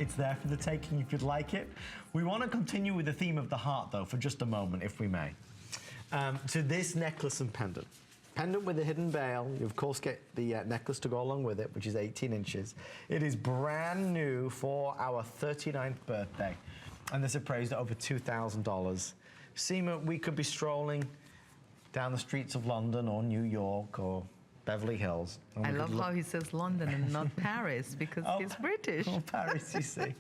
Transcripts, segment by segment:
It's there for the taking if you'd like it. We want to continue with the theme of the heart, though, for just a moment, if we may. To this necklace and pendant. Pendant with a hidden veil. You, of course, get the necklace to go along with it, which is 18 inches. It is brand new for our 39th birthday. And this appraised at over $2,000. Seema, we could be strolling down the streets of London or New York or Beverly Hills. I love how he says London and not Paris because he's British. Oh, Paris, you see.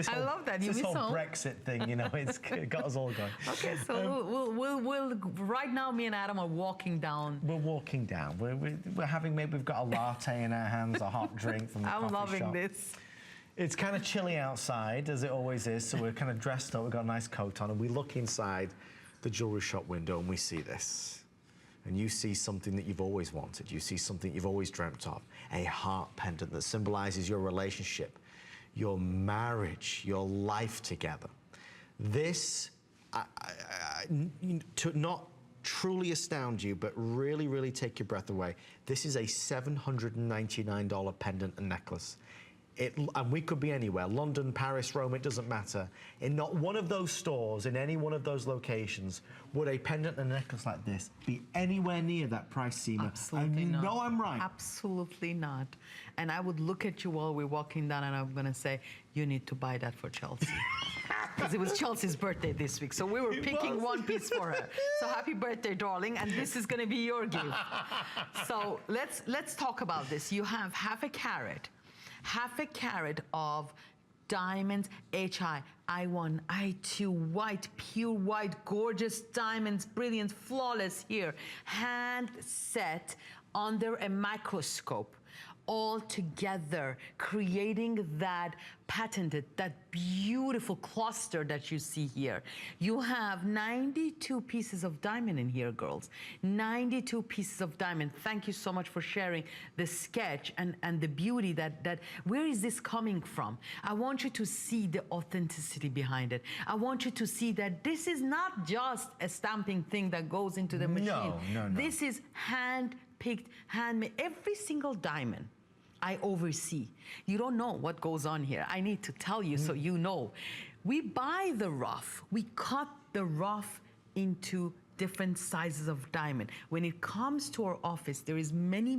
I love that. This whole Brexit thing, you know, it's got us all going. Okay, so we'll right now, me and Adam are walking down. We're walking down. We're having, maybe we've got a latte in our hands, a hot drink from the coffee shop. I'm loving this. It's kind of chilly outside, as it always is, so we're kind of dressed up. We've got a nice coat on, and we look inside the jewelry shop window, and we see this. And you see something that you've always wanted. You see something you've always dreamt of. A heart pendant that symbolizes your relationship, your marriage, your life together. This, to not truly astound you, but really, really take your breath away, this is a $799 pendant and necklace. And we could be anywhere, London, Paris, Rome, it doesn't matter. In not one of those stores, in any one of those locations, would a pendant and necklace like this be anywhere near that price, Seema. Absolutely and not. You know I'm right. Absolutely not. And I would look at you while we're walking down and I'm gonna say, you need to buy that for Chelsea. Because it was Chelsea's birthday this week. So we were picking one piece for her. So happy birthday, darling, and this is gonna be your gift. So let's talk about this. You have half a carat of diamonds, HI, I1, I2, white, pure white, gorgeous diamonds, brilliant, flawless here, hand set under a microscope, all together, creating that patented, that beautiful cluster that you see here. You have 92 pieces of diamond in here, girls. 92 pieces of diamond. Thank you so much for sharing the sketch and the beauty that where is this coming from? I want you to see the authenticity behind it. I want you to see that this is not just a stamping thing that goes into the machine. No. This is hand-picked, handmade. Every single diamond I oversee. You don't know what goes on here. I need to tell you so you know. We buy the rough. We cut the rough into different sizes of diamond. When it comes to our office, there is many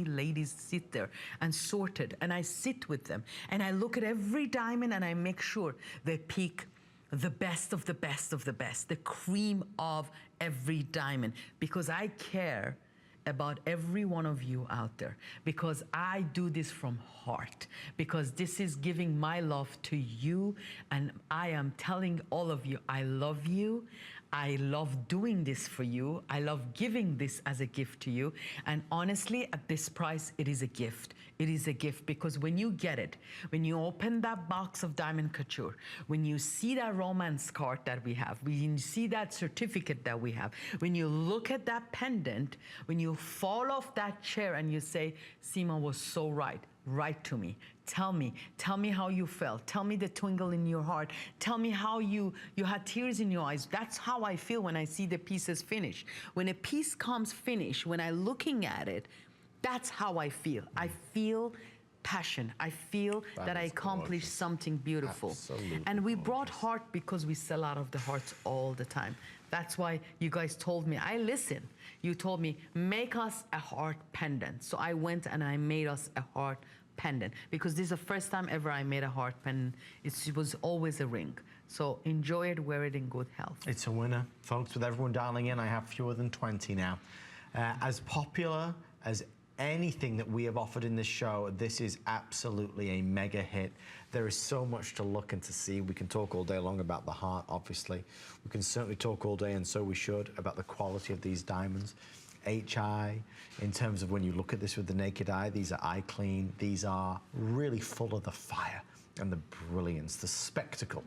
ladies sit there and sorted, and I sit with them and I look at every diamond and I make sure they pick the best of the best of the best, the cream of every diamond, because I care about every one of you out there, because I do this from heart, because this is giving my love to you, and I am telling all of you, I love you. I love doing this for you. I love giving this as a gift to you. And honestly, at this price, it is a gift. It is a gift because when you get it, when you open that box of Diamond Couture, when you see that romance card that we have, when you see that certificate that we have, when you look at that pendant, when you fall off that chair and you say, Seema was so right. Write to me. Tell me how you felt. Tell me the twinkle in your heart. Tell me how you had tears in your eyes. That's how I feel when I see the pieces finished. When a piece comes finished, when I'm looking at it, that's how I feel. I feel passion. I feel that I accomplished something beautiful. Absolutely and we brought heart because we sell out of the hearts all the time. That's why you guys told me, I listen. You told me, make us a heart pendant. So I went and I made us a heart pendant because this is the first time ever I made a heart pendant. It was always a ring. So enjoy it, wear it in good health. It's a winner. Folks, with everyone dialing in, I have fewer than 20 now. As popular as anything that we have offered in this show, this is absolutely a mega hit. There is so much to look and to see. We can talk all day long about the heart, obviously. We can certainly talk all day, and so we should, about the quality of these diamonds. HI, in terms of when you look at this with the naked eye, these are eye clean. These are really full of the fire and the brilliance, the spectacle,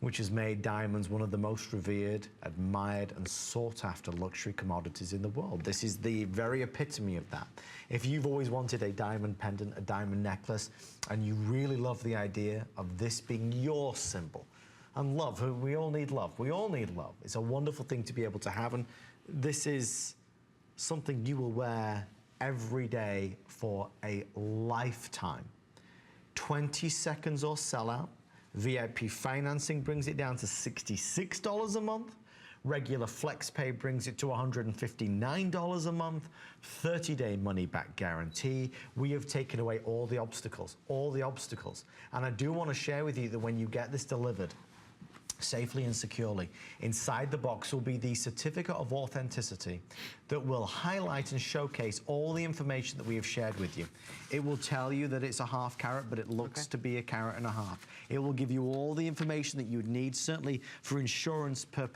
which has made diamonds one of the most revered, admired, and sought-after luxury commodities in the world. This is the very epitome of that. If you've always wanted a diamond pendant, a diamond necklace, and you really love the idea of this being your symbol, and love, we all need love. We all need love. It's a wonderful thing to be able to have, and this is something you will wear every day for a lifetime. 20 seconds or sell out. VIP financing brings it down to $66 a month. Regular flex pay brings it to $159 a month. 30-day money-back guarantee. We have taken away all the obstacles, And I do want to share with you that when you get this delivered safely and securely, inside the box will be the certificate of authenticity that will highlight and showcase all the information that we have shared with you. It will tell you that it's a half carat, but it looks to be a carat and a half. It will give you all the information that you would need, certainly for insurance purposes.